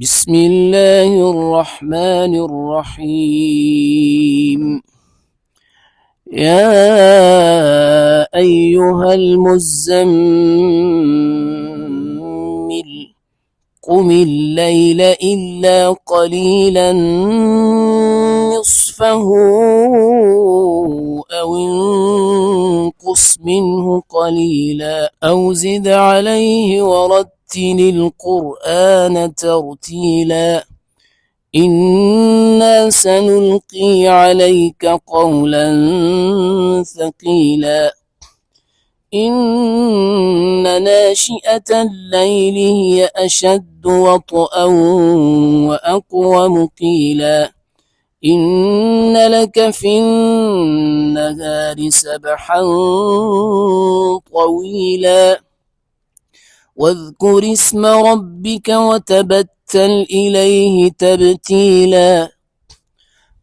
بسم الله الرحمن الرحيم. يا أيها المزمل قم الليل إلا قليلا نصفه أو انقص منه قليلا أو زد عليه ورتل القرآن ترتيلا إنا سنلقي عليك قولا ثقيلا إن ناشئة الليل هي أشد وطئا وأقوم قيلا إن لك في النهار سبحا طويلا واذكر اسم ربك وتبتل إليه تبتيلا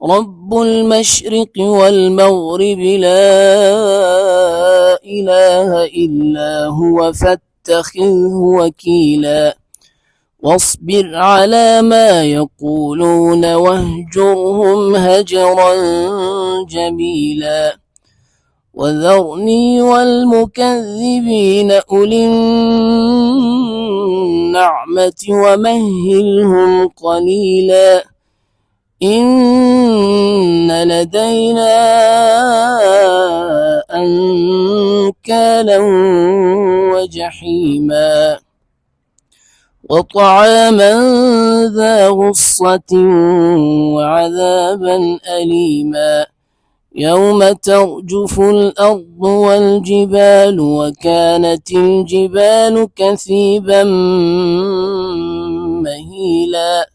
رب المشرق والمغرب لا إله إلا هو فاتخذه وكيلا واصبر على ما يقولون واهجرهم هجرا جميلا وذرني والمكذبين أولي النعمة ومهلهم قليلا إن لدينا أنكالا وجحيما وطعاما ذا غصة وعذابا أليما يوم ترجف الأرض والجبال وكانت الجبال كثيبا مهيلا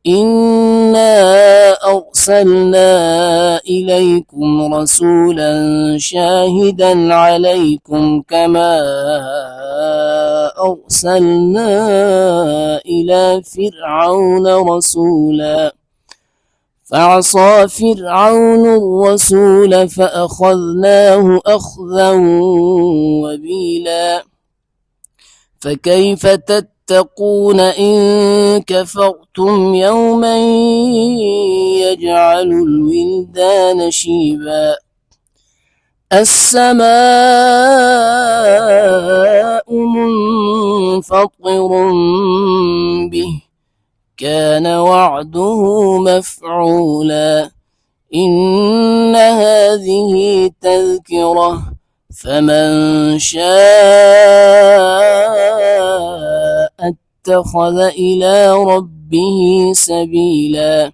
إنا أرسلنا إليكم رسولا شاهدا عليكم كما أرسلنا إلى فرعون رسولا فعصى فرعون الرسول فأخذناه أخذا وبيلا فكيف تتقون إن كفرتم يوما يجعل الولدان شيبا السماء منفطر به كان وعده مفعولا إن هذه تذكرة فمن شاء اتخذ إلى ربه سبيلا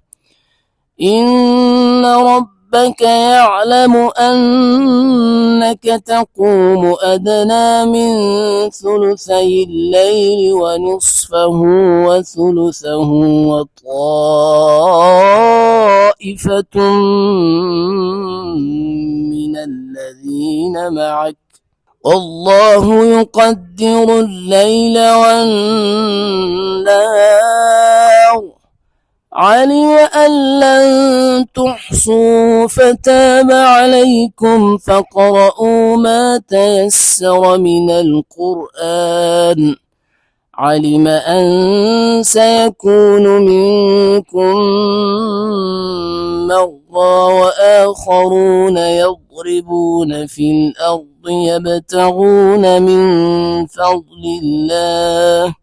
إن ربك يعلم أنك تقوم أدنى من ثلثي الليل ونصفه وثلثه وطائفة من الذين معك والله يقدر الليل والنهار علم أن لن تحصوا فتاب عليكم فاقرؤوا ما تيسر من القرآن علم أن سيكون منكم مرضى وآخرون يضربون في الأرض يبتغون من فضل الله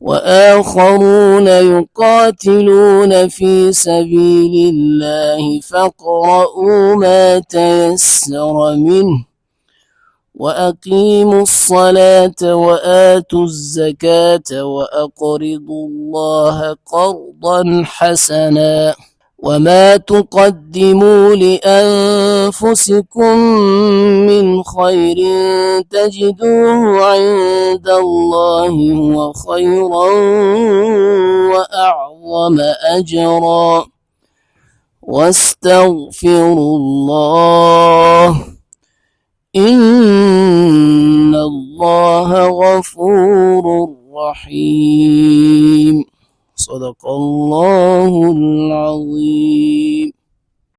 وآخرون يقاتلون في سبيل الله فاقرؤوا ما تيسر منه وأقيموا الصلاة وآتوا الزكاة وأقرضوا الله قرضا حسنا وما تقدموا لأنفسكم من خير تجدوه عند الله هو خيرا وأعظم أجرا واستغفروا الله إن الله غفور رحيم صدق الله العظيم.